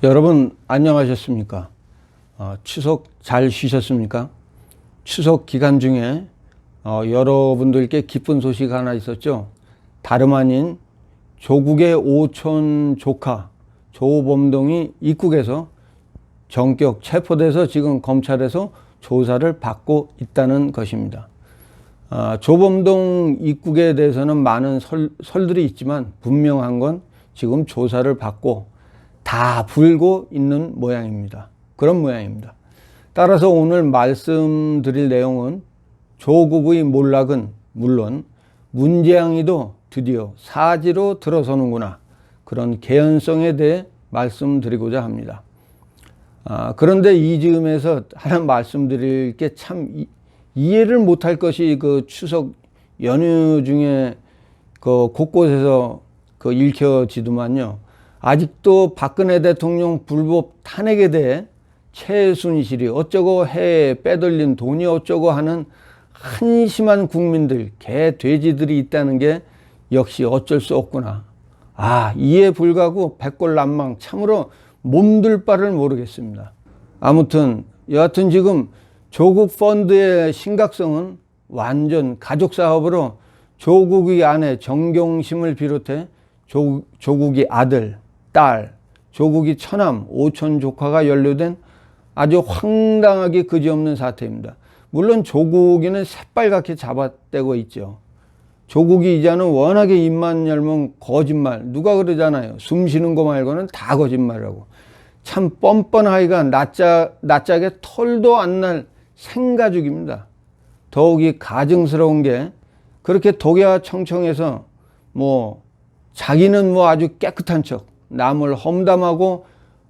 여러분 안녕하셨습니까? 추석 잘 쉬셨습니까? 추석 기간 중에 여러분들께 기쁜 소식 하나 있었죠. 다름 아닌 조국의 오촌 조카 조범동이 입국해서 전격 체포돼서 지금 검찰에서 조사를 받고 있다는 것입니다. 조범동 입국에 대해서는 많은 설들이 있지만 분명한 건 지금 조사를 받고 다 불고 있는 모양입니다. 그런 모양입니다. 따라서 오늘 말씀드릴 내용은 조국의 몰락은 물론 문재양이도 드디어 사지로 들어서는구나, 그런 개연성에 대해 말씀드리고자 합니다. 그런데 이 즈음에서 하나 말씀드릴 게 참 이해를 못할 것이 그 추석 연휴 중에 그 곳곳에서 읽혀지더만요. 아직도 박근혜 대통령 불법 탄핵에 대해 최순실이 어쩌고 해 빼돌린 돈이 어쩌고 하는 한심한 국민들, 개 돼지들이 있다는 게 역시 어쩔 수 없구나. 이해 불가고 백골난망, 참으로 몸둘 바를 모르겠습니다. 아무튼 여하튼 지금 조국 펀드의 심각성은 완전 가족 사업으로 조국의 아내 정경심을 비롯해 조국의 아들, 딸, 조국의 처남, 오촌 조카가 연루된 아주 황당하게 그지없는 사태입니다. 물론 조국이는 새빨갛게 잡아떼고 있죠. 조국이 이제는 워낙에 입만 열면 거짓말, 누가 그러잖아요. 숨 쉬는 거 말고는 다 거짓말이라고. 참 뻔뻔하기가 낯짝에 털도 안 날 생가죽입니다. 더욱이 가증스러운 게 그렇게 독야청청해서 자기는 아주 깨끗한 척, 남을 험담하고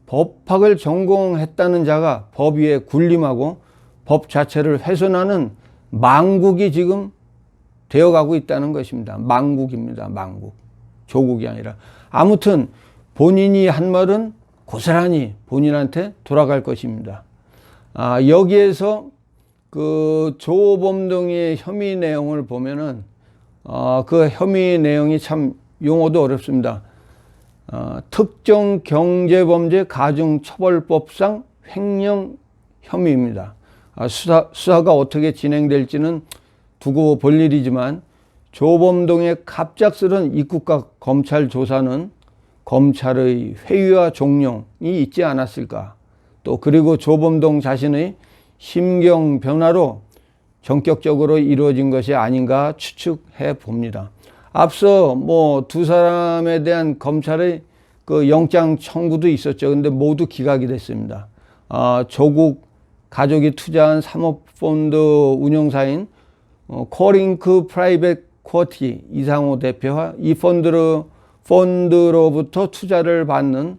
법학을 전공했다는 자가 법 위에 군림하고 법 자체를 훼손하는 망국이 지금 되어가고 있다는 것입니다. 망국입니다. 망국. 조국이 아니라. 아무튼 본인이 한 말은 고스란히 본인한테 돌아갈 것입니다. 여기에서 그 조범동의 혐의 내용을 보면은 그 혐의 내용이 참 용어도 어렵습니다. 특정 경제범죄 가중처벌법상 횡령 혐의입니다. 수사가 어떻게 진행될지는 두고 볼 일이지만 조범동의 갑작스런 입국과 검찰 조사는 검찰의 회유와 종용이 있지 않았을까. 또 그리고 조범동 자신의 심경 변화로 전격적으로 이루어진 것이 아닌가 추측해 봅니다. 앞서 두 사람에 대한 검찰의 그 영장 청구도 있었죠. 근데 모두 기각이 됐습니다. 조국 가족이 투자한 사모펀드 운용사인 코링크 프라이빗 쿼티 이상호 대표와 이 펀드로부터 투자를 받는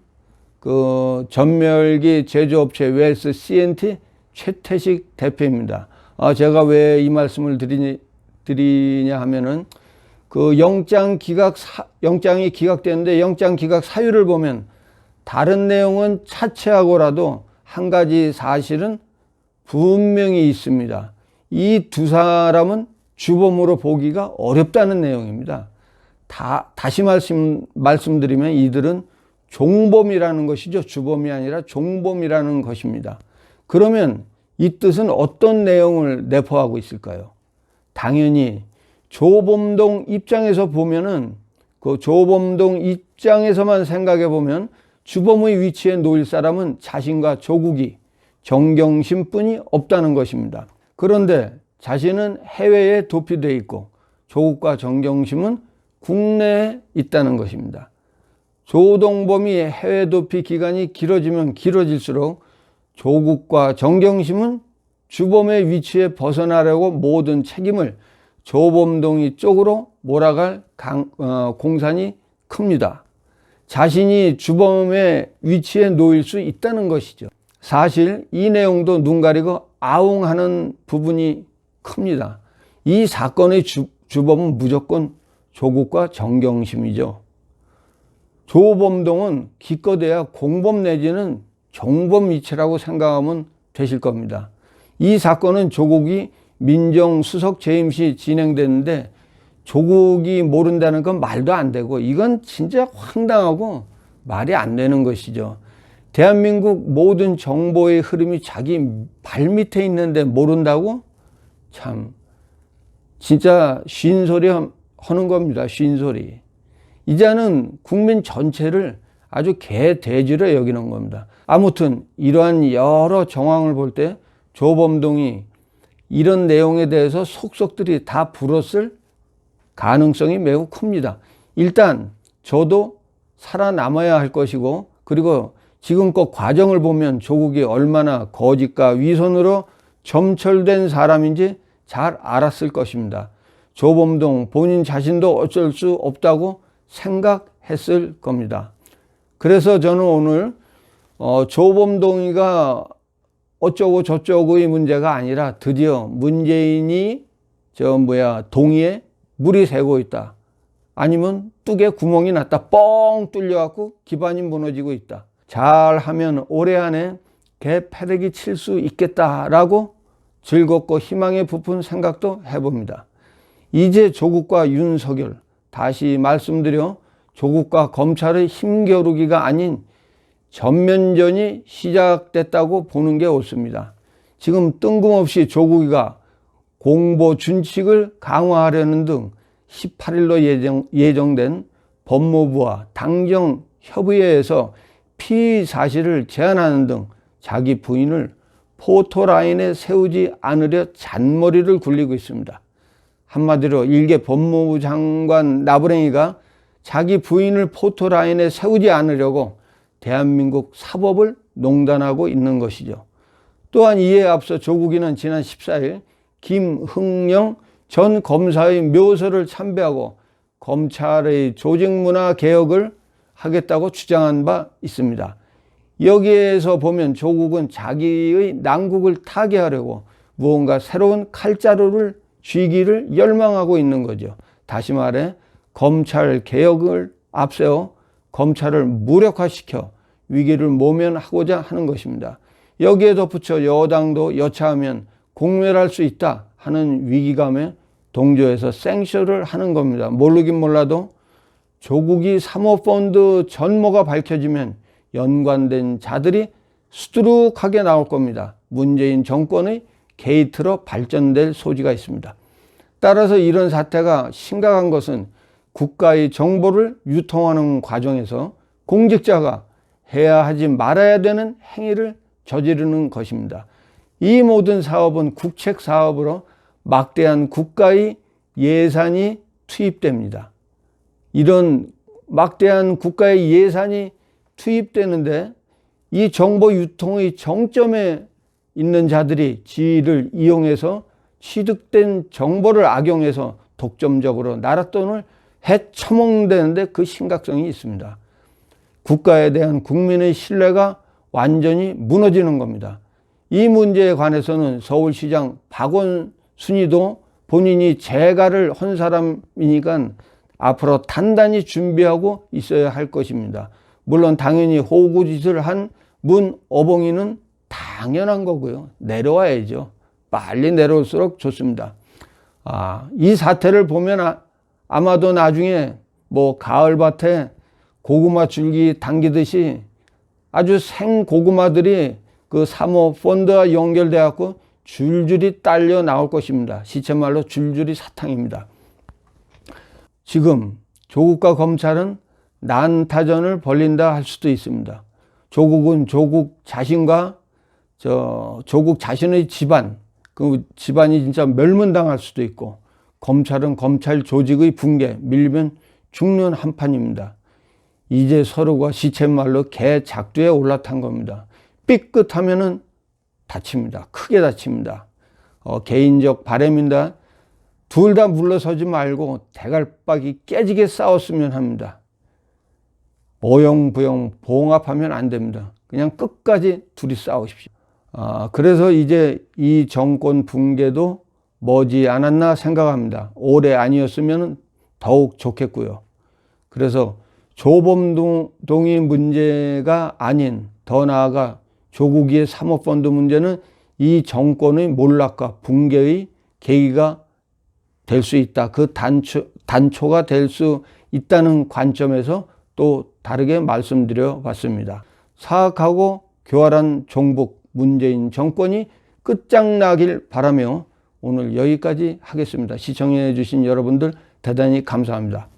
그 전멸기 제조업체 웰스 CNT 최태식 대표입니다. 제가 왜 이 말씀을 드리냐 하면은 그 영장이 기각되는데 영장 기각 사유를 보면 다른 내용은 차치하고라도 한 가지 사실은 분명히 있습니다. 이 두 사람은 주범으로 보기가 어렵다는 내용입니다. 다시 말씀드리면 이들은 종범이라는 것이죠. 주범이 아니라 종범이라는 것입니다. 그러면 이 뜻은 어떤 내용을 내포하고 있을까요? 당연히 조범동 입장에서 보면은 그 조범동 입장에서만 생각해 보면 주범의 위치에 놓일 사람은 자신과 조국이 정경심 뿐이 없다는 것입니다. 그런데 자신은 해외에 도피되어 있고 조국과 정경심은 국내에 있다는 것입니다. 조동범이 해외 도피 기간이 길어지면 길어질수록 조국과 정경심은 주범의 위치에 벗어나려고 모든 책임을 조범동이 쪽으로 몰아갈 공산이 큽니다. 자신이 주범의 위치에 놓일 수 있다는 것이죠. 사실 이 내용도 눈 가리고 아웅하는 부분이 큽니다. 이 사건의 주범은 무조건 조국과 정경심이죠. 조범동은 기껏해야 공범 내지는 종범 위치라고 생각하면 되실 겁니다. 이 사건은 조국이 민정수석 재임 시 진행됐는데 조국이 모른다는 건 말도 안 되고 이건 진짜 황당하고 말이 안 되는 것이죠. 대한민국 모든 정보의 흐름이 자기 발밑에 있는데 모른다고? 참 진짜 쉰소리 하는 겁니다. 쉰소리. 이제는 국민 전체를 아주 개돼지로 여기는 겁니다. 아무튼 이러한 여러 정황을 볼 때 조범동이 이런 내용에 대해서 속속들이 다 불었을 가능성이 매우 큽니다. 일단 저도 살아남아야 할 것이고, 그리고 지금껏 과정을 보면 조국이 얼마나 거짓과 위선으로 점철된 사람인지 잘 알았을 것입니다. 조범동 본인 자신도 어쩔 수 없다고 생각했을 겁니다. 그래서 저는 오늘 조범동이가 어쩌고 저쩌고의 문제가 아니라 드디어 문재인이 동이에 물이 새고 있다. 아니면 뚝에 구멍이 났다. 뻥 뚫려갖고 기반이 무너지고 있다. 잘하면 올해 안에 개 패대기 칠 수 있겠다라고 즐겁고 희망에 부푼 생각도 해봅니다. 이제 조국과 윤석열, 다시 말씀드려 조국과 검찰의 힘겨루기가 아닌 전면전이 시작됐다고 보는 게 옳습니다. 지금 뜬금없이 조국이가 공보 준칙을 강화하려는 등 18일로 예정된 법무부와 당정협의회에서 피의 사실을 제한하는 등 자기 부인을 포토라인에 세우지 않으려 잔머리를 굴리고 있습니다. 한마디로 일개 법무부 장관 나부랭이가 자기 부인을 포토라인에 세우지 않으려고 대한민국 사법을 농단하고 있는 것이죠. 또한 이에 앞서 조국이는 지난 14일 김흥영 전 검사의 묘소를 참배하고 검찰의 조직문화 개혁을 하겠다고 주장한 바 있습니다. 여기에서 보면 조국은 자기의 난국을 타개하려고 무언가 새로운 칼자루를 쥐기를 열망하고 있는 거죠. 다시 말해 검찰 개혁을 앞세워 검찰을 무력화시켜 위기를 모면하고자 하는 것입니다. 여기에 덧붙여 여당도 여차하면 공멸할 수 있다 하는 위기감에 동조해서 생쇼를 하는 겁니다. 모르긴 몰라도 조국이 사모펀드 전모가 밝혀지면 연관된 자들이 수두룩하게 나올 겁니다. 문재인 정권의 게이트로 발전될 소지가 있습니다. 따라서 이런 사태가 심각한 것은 국가의 정보를 유통하는 과정에서 공직자가 해야 하지 말아야 되는 행위를 저지르는 것입니다. 이 모든 사업은 국책 사업으로 막대한 국가의 예산이 투입됩니다. 이런 막대한 국가의 예산이 투입되는데 이 정보 유통의 정점에 있는 자들이 지위를 이용해서 취득된 정보를 악용해서 독점적으로 나라 돈을 헤쳐먹는다는데 그 심각성이 있습니다. 국가에 대한 국민의 신뢰가 완전히 무너지는 겁니다. 이 문제에 관해서는 서울시장 박원순이도 본인이 재가를 한 사람이니까 앞으로 단단히 준비하고 있어야 할 것입니다. 물론 당연히 호구짓을 한 문어봉이는 당연한 거고요. 내려와야죠. 빨리 내려올수록 좋습니다. 이 사태를 보면 아마도 나중에 가을밭에 고구마 줄기 당기듯이 아주 생고구마들이 그 사모펀드와 연결돼 갖고 줄줄이 딸려 나올 것입니다. 시체말로 줄줄이 사탕입니다. 지금 조국과 검찰은 난타전을 벌린다 할 수도 있습니다. 조국은 조국 자신과 조국 자신의 집안, 그 집안이 진짜 멸문당할 수도 있고, 검찰은 검찰 조직의 붕괴, 밀면 죽는 한판입니다. 이제 서로가 시쳇말로 개 작두에 올라탄 겁니다. 삐끗하면은 다칩니다. 크게 다칩니다. 개인적 바람입니다. 둘 다 물러서지 말고 대갈박이 깨지게 싸웠으면 합니다. 오영부영 봉합하면 안 됩니다. 그냥 끝까지 둘이 싸우십시오. 그래서 이제 이 정권 붕괴도 머지 않았나 생각합니다. 올해 아니었으면 더욱 좋겠고요. 그래서 조범동이 문제가 아닌, 더 나아가 조국의 사모펀드 문제는 이 정권의 몰락과 붕괴의 계기가 될 수 있다. 그 단초가 될 수 있다는 관점에서 또 다르게 말씀드려 봤습니다. 사악하고 교활한 종북 문재인 정권이 끝장나길 바라며 오늘 여기까지 하겠습니다. 시청해 주신 여러분들 대단히 감사합니다.